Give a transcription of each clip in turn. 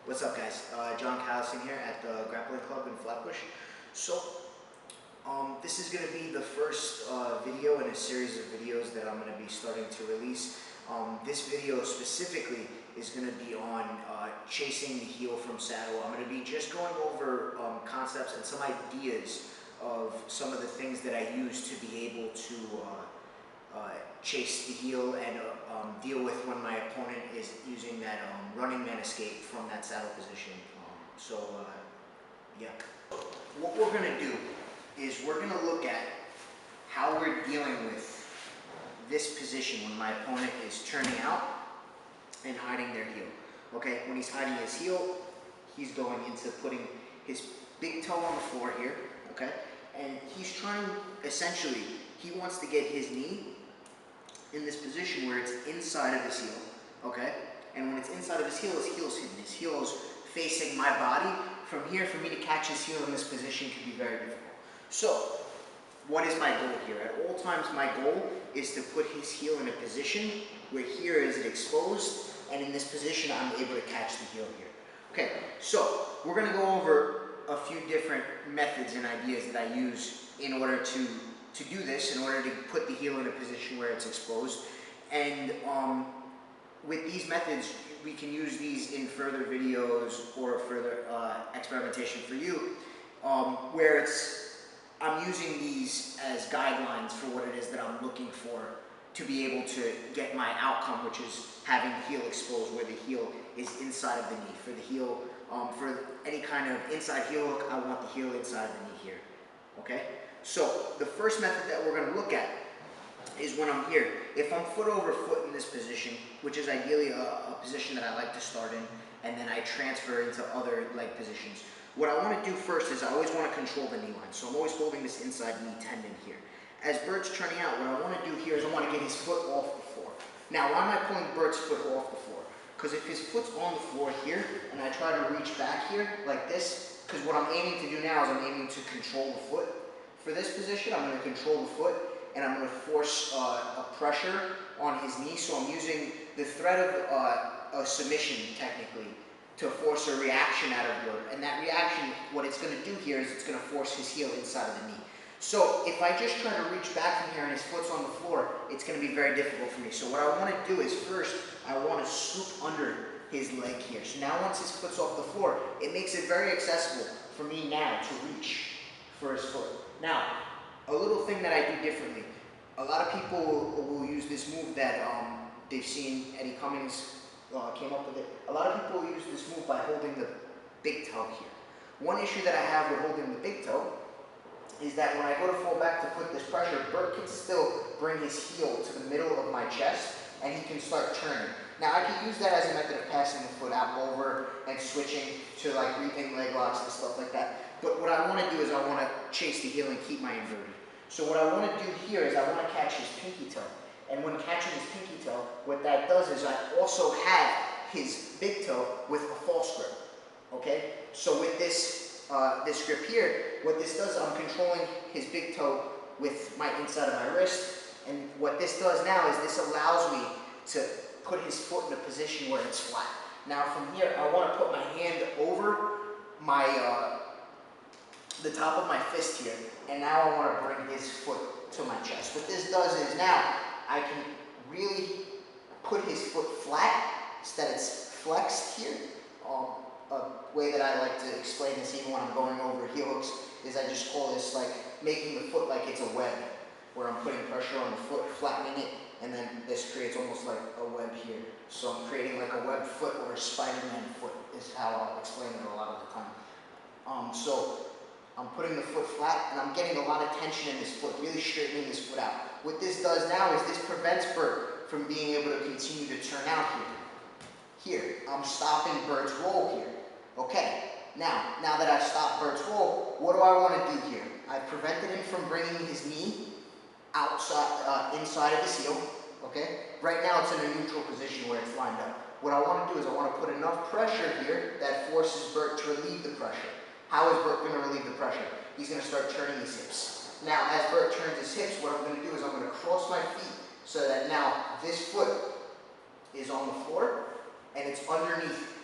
What's up, guys? John Callison here at the Grappling Club in Flatbush. So, this is going to be the first video in a series of videos that I'm going to be starting to release. This video specifically is going to be on chasing the heel from saddle. I'm going to be just going over concepts and some ideas of some of the things that I use to be able to chase the heel and deal with when my opponent is using that running man escape from that saddle position. Yeah. What we're going to do is we're going to look at how we're dealing with this position when my opponent is turning out and hiding their heel. Okay, when he's hiding his heel, he's going into putting his big toe on the floor here, okay? And he's trying, essentially, he wants to get his knee in this position where it's inside of his heel, okay? And when it's inside of his heel's hidden. His heel is facing my body. From here, for me to catch his heel in this position can be very difficult. So, what is my goal here? At all times, my goal is to put his heel in a position where here is it exposed, and in this position, I'm able to catch the heel here. Okay, so we're gonna go over a few different methods and ideas that I use in order to do this, in order to put the heel in a position where it's exposed. And with these methods, we can use these in further videos or further experimentation for you, where I'm using these as guidelines for what it is that I'm looking for to be able to get my outcome, which is having the heel exposed where the heel is inside of the knee. For the heel, for any kind of inside heel hook, I want the heel inside of the knee here, okay? So the first method that we're going to look at is when I'm here. If I'm foot over foot in this position, which is ideally a position that I like to start in, and then I transfer into other leg positions. What I want to do first is I always want to control the knee line. So I'm always holding this inside knee tendon here. As Bert's turning out, what I want to do here is I want to get his foot off the floor. Now, why am I pulling Bert's foot off the floor? Because if his foot's on the floor here, and I try to reach back here like this, because what I'm aiming to do now is I'm aiming to control the foot. For this position, I'm going to control the foot, and I'm going to force a pressure on his knee. So I'm using the threat of a submission, technically, to force a reaction out of Bert. And that reaction, what it's going to do here is it's going to force his heel inside of the knee. So if I just try to reach back from here and his foot's on the floor, it's going to be very difficult for me. So what I want to do is first, I want to swoop under his leg here. So now once his foot's off the floor, it makes it very accessible for me now to reach for his foot. Now, a little thing that I do differently. A lot of people will use this move that they've seen Eddie Cummings came up with it. A lot of people use this move by holding the big toe here. One issue that I have with holding the big toe is that when I go to fall back to put this pressure, Bert can still bring his heel to the middle of my chest, and he can start turning. Now, I can use that as a method of passing the foot out over and switching to like reaping leg locks and stuff like that. But what I want to do is I want to chase the heel and keep my inverted. So what I want to do here is I want to catch his pinky toe. And when catching his pinky toe, what that does is I also have his big toe with a false grip. Okay? So with this, this grip here, what this does, I'm controlling his big toe with my inside of my wrist. And what this does now is this allows me to put his foot in a position where it's flat. Now from here, I want to put my hand over my the top of my fist here, and now I want to bring his foot to my chest. What this does is now I can really put his foot flat so that it's flexed here. A way that I like to explain this even when I'm going over heel hooks is I just call this like making the foot like it's a web, where I'm putting pressure on the foot, flattening it, and then this creates almost like a web here. So I'm creating like a web foot or a Spider-Man foot is how I'll explain it a lot of the time. So I'm putting the foot flat, and I'm getting a lot of tension in this foot, really straightening this foot out. What this does now is this prevents Bert from being able to continue to turn out here. Here, I'm stopping Bert's roll here. Okay, now that I've stopped Bert's roll, what do I want to do here? I've prevented him from bringing his knee outside, inside of his heel. Okay, right now it's in a neutral position where it's lined up. What I want to do is I want to put enough pressure here that forces Bert to relieve the pressure. How is Bert going to relieve the pressure? He's going to start turning his hips. Now, as Bert turns his hips, what I'm going to do is I'm going to cross my feet so that now this foot is on the floor and it's underneath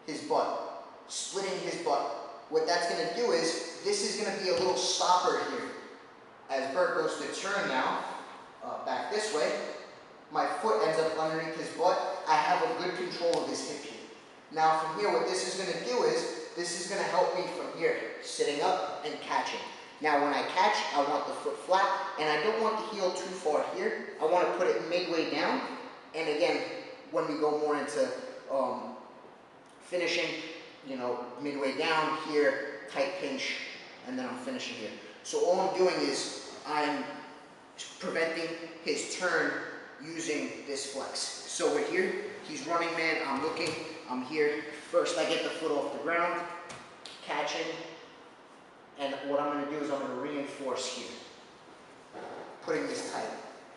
his butt, splitting his butt. What that's going to do is, this is going to be a little stopper here. As Bert goes to turn now, back this way, my foot ends up underneath his butt. I have a good control of his hip here. Now from here, what this is going to do is, this is going to help me from here, sitting up and catching. Now when I catch, I want the foot flat, and I don't want the heel too far here. I want to put it midway down, and again, when we go more into finishing, you know, midway down here, tight pinch, and then I'm finishing here. So all I'm doing is, I'm preventing his turn using this flex. So we're here, he's running man, I'm looking, I'm here. First I get the foot off the ground, catching, and what I'm going to do is I'm going to reinforce here, putting this tight.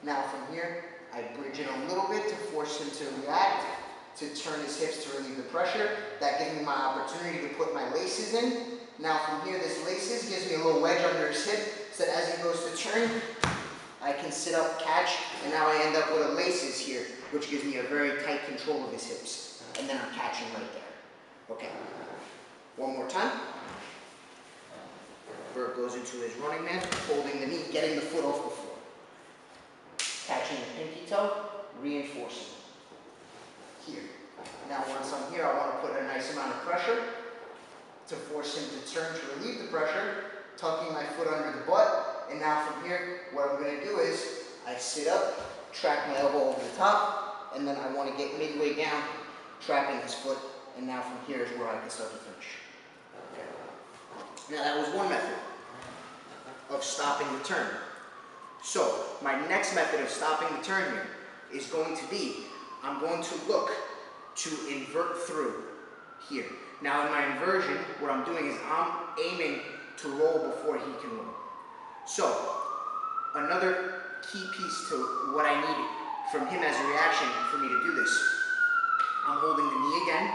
Now from here, I bridge it a little bit to force him to react, to turn his hips to relieve the pressure. That gives me my opportunity to put my laces in. Now from here, this laces gives me a little wedge under his hip, so that as he goes to turn, I can sit up, catch, and now I end up with a laces here, which gives me a very tight control of his hips. And then I'm catching right there. Okay, one more time. Bert goes into his running man, holding the knee, getting the foot off the floor. Catching the pinky toe, reinforcing. Here. Now once I'm here, I want to put a nice amount of pressure to force him to turn to relieve the pressure, tucking my foot under the butt, and now from here, what I'm going to do is, I sit up, track my elbow over the top, and then I want to get midway down, trapping his foot, and now from here is where I can start to finish. Okay. Now that was one method of stopping the turn. So, my next method of stopping the turn here is going to be, I'm going to look to invert through here. Now in my inversion, what I'm doing is I'm aiming to roll before he can roll. So, another key piece to what I need from him as a reaction for me to do this, I'm holding the knee again,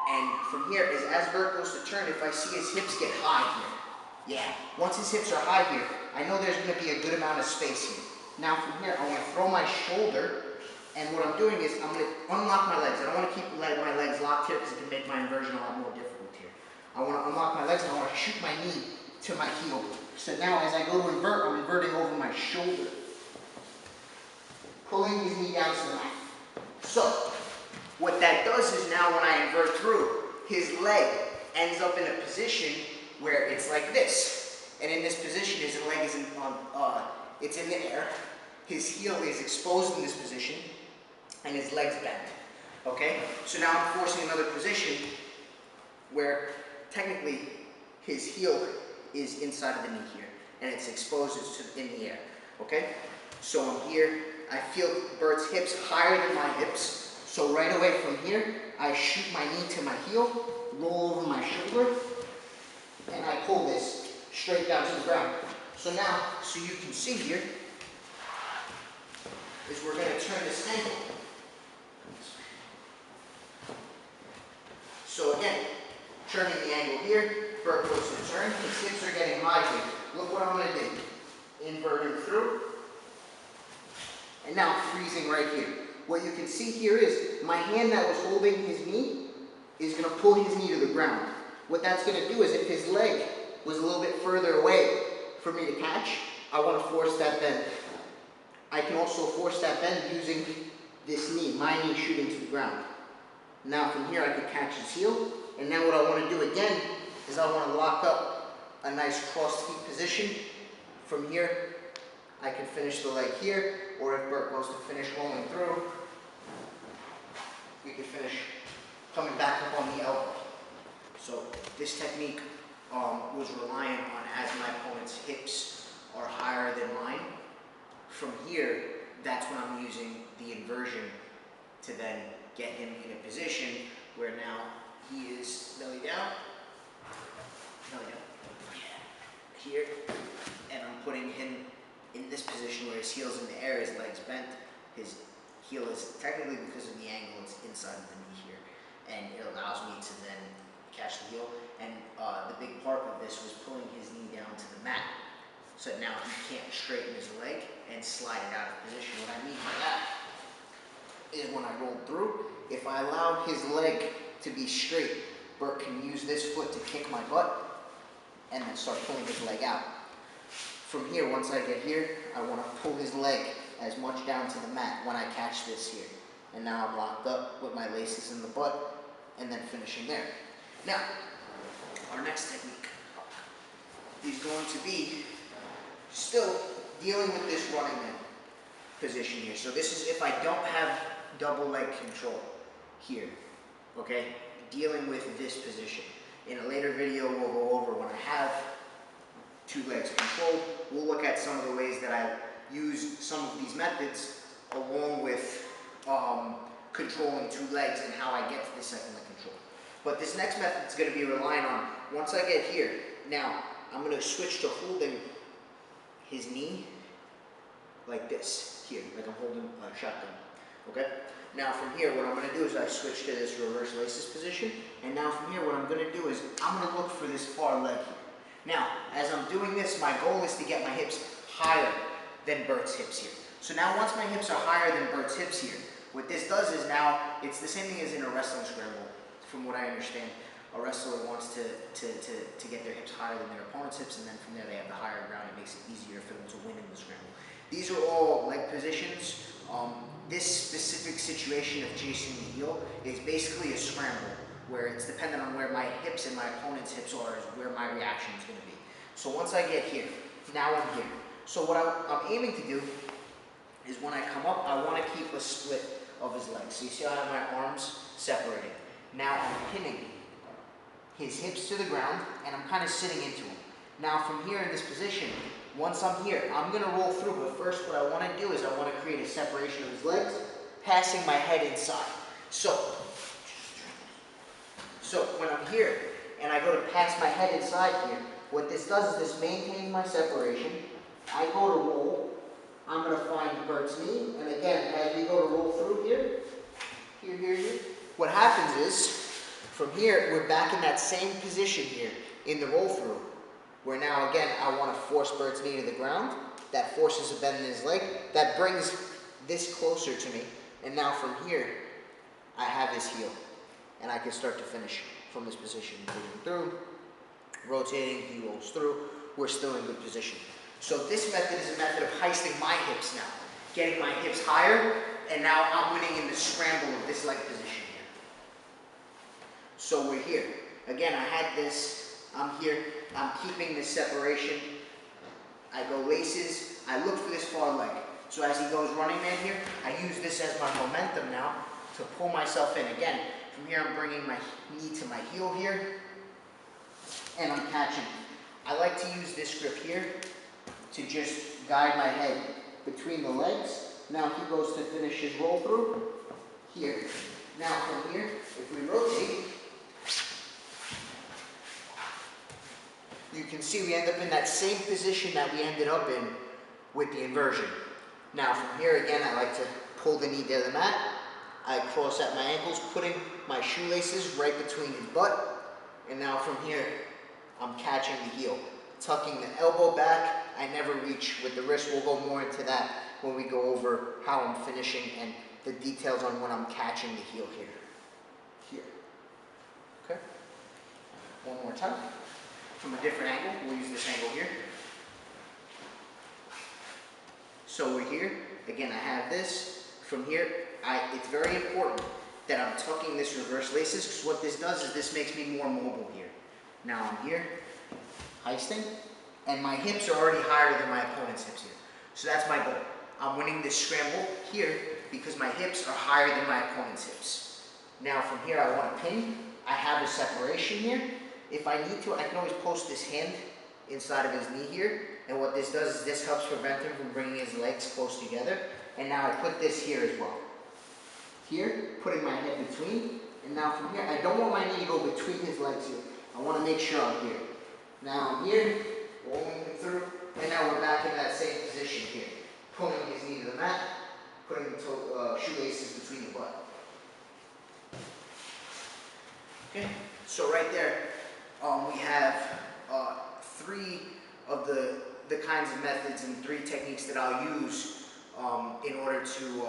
and from here, as Bert goes to turn, if I see his hips get high here, yeah, once his hips are high here, I know there's going to be a good amount of space here. Now from here, I want to throw my shoulder, and what I'm doing is I'm going to unlock my legs. I don't want to keep my legs locked here because it can make my inversion a lot more difficult here. I want to unlock my legs and I want to shoot my knee to my heel. So now as I go to invert, I'm inverting over my shoulder, pulling his knee down to the mat. So what that does is now when I invert through, his leg ends up in a position where it's like this. And in this position, his leg is it's in the air. His heel is exposed in this position, and his leg's bent. Okay? So now I'm forcing another position where technically his heel is inside of the knee here, and it's exposed in the air. Okay? So I'm here. I feel Bert's hips higher than my hips. So right away from here, I shoot my knee to my heel, roll over my shoulder, and I pull this straight down to the ground. So now, so you can see here, is we're going to turn this angle. So again, turning the angle here, Bert goes to turn, his hips are getting high here. Look what I'm going to do. Inverting through, and now freezing right here. What you can see here is, my hand that was holding his knee is going to pull his knee to the ground. What that's going to do is, if his leg was a little bit further away for me to catch, I want to force that bend. I can also force that bend using this knee, my knee shooting to the ground. Now from here I can catch his heel, and now what I want to do again is I want to lock up a nice crossed feet position. From here I can finish the leg here, or if Bert goes to finish rolling through, we can finish coming back up on the elbow. So this technique was reliant on, as my opponent's hips are higher than mine, from here, that's when I'm using the inversion to then get him in a position where now he is belly down, here, and I'm putting him in this position where his heel's in the air, his leg's bent, his heel is technically, because of the angle, it's inside of the knee here, and it allows me to then catch the heel. And the big part of this was pulling his knee down to the mat, so now he can't straighten his leg and slide it out of position. What I mean by that is, when I rolled through, if I allowed his leg to be straight, Bert can use this foot to kick my butt and then start pulling his leg out. From here, once I get here, I want to pull his leg as much down to the mat when I catch this here. And now I'm locked up with my laces in the butt and then finishing there. Now, our next technique is going to be still dealing with this running man position here. So this is if I don't have double leg control here, okay? Dealing with this position. In a later video, we'll go over when I have two legs controlled. We'll look at some of the ways that I use some of these methods along with controlling two legs and how I get to the second leg control. But this next method is going to be relying on, once I get here, now I'm going to switch to holding his knee like this, here, like I'm holding a shotgun, okay? Now from here, what I'm going to do is I switch to this reverse laces position, and now from here, what I'm going to do is I'm going to look for this far leg here. Now, as I'm doing this, my goal is to get my hips higher than Bert's hips here. So now once my hips are higher than Bert's hips here, what this does is now, it's the same thing as in a wrestling scramble, from what I understand. A wrestler wants to get their hips higher than their opponent's hips, and then from there they have the higher ground. It makes it easier for them to win in the scramble. These are all leg positions. This specific situation of chasing the heel is basically a scramble, where it's dependent on where my hips and my opponent's hips are, is where my reaction is going to be. So once I get here, now I'm here. So what I'm aiming to do is when I come up, I want to keep a split of his legs. So you see how I have my arms separated. Now I'm pinning his hips to the ground, and I'm kind of sitting into him. Now from here in this position, once I'm here, I'm going to roll through, but first what I want to do is I want to create a separation of his legs, passing my head inside. So when I'm here, and I go to pass my head inside here, what this does is this maintains my separation. I go to roll, I'm going to find Bert's knee, and again, as we go to roll through here, here, what happens is, from here, we're back in that same position here, in the roll through, where now again, I want to force Bert's knee to the ground. That forces a bend in his leg. That brings this closer to me. And now from here, I have his heel. And I can start to finish from this position. Moving through, rotating, he rolls through. We're still in good position. So this method is a method of heisting my hips now. Getting my hips higher, and now I'm winning in the scramble of this leg position here. So we're here. Again, I had this, I'm here, I'm keeping this separation. I go laces, I look for this far leg. So as he goes running man here, I use this as my momentum now to pull myself in. Again, from here I'm bringing my knee to my heel here, and I'm catching. I like to use this grip here to just guide my head between the legs. Now he goes to finish his roll through here. Now from here, if we rotate, you can see we end up in that same position that we ended up in with the inversion. Now from here again, I like to pull the knee to the mat. I cross at my ankles, putting my shoelaces right between his butt. And now from here, I'm catching the heel. Tucking the elbow back, I never reach with the wrist. We'll go more into that when we go over how I'm finishing and the details on when I'm catching the heel here. Here. Okay? One more time. From a different angle, we'll use this angle here. So we're here. Again, I have this. From here, it's very important that I'm tucking this reverse laces, because what this does is this makes me more mobile here. Now I'm here, heisting, and my hips are already higher than my opponent's hips here. So that's my goal. I'm winning this scramble here because my hips are higher than my opponent's hips. Now from here, I want to pin. I have a separation here. If I need to, I can always post this hand inside of his knee here. And what this does is this helps prevent him from bringing his legs close together. And now I put this here as well. Here, putting my head between. And now from here, I don't want my knee to go between his legs here. I want to make sure I'm here. Now I'm here, rolling him through. And now we're back in that same position here. Pulling his knee to the mat, putting the shoelaces between the butt. Okay, so right there, we have three of the kinds of methods and three techniques that I'll use in order to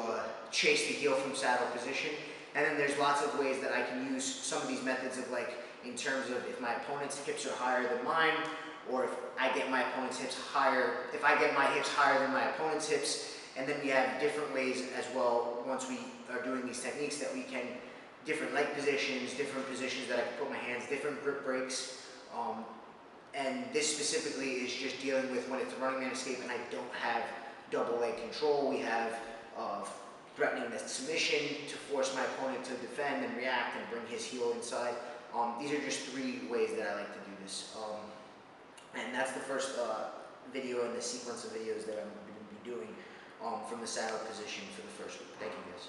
chase the heel from saddle position. And then there's lots of ways that I can use some of these methods of like, in terms of if my opponent's hips are higher than mine, or if I get my opponent's hips higher, if I get my hips higher than my opponent's hips, and then we have different ways as well, once we are doing these techniques, that we can, different leg positions, different positions that I can put my hands, different grip breaks. And this specifically is just dealing with when it's a running man escape and I don't have double leg control. We have threatening the submission to force my opponent to defend and react and bring his heel inside. These are just 3 ways that I like to do this. And that's the first video in the sequence of videos that I'm going to be doing from the saddle position for the first week. Thank you guys.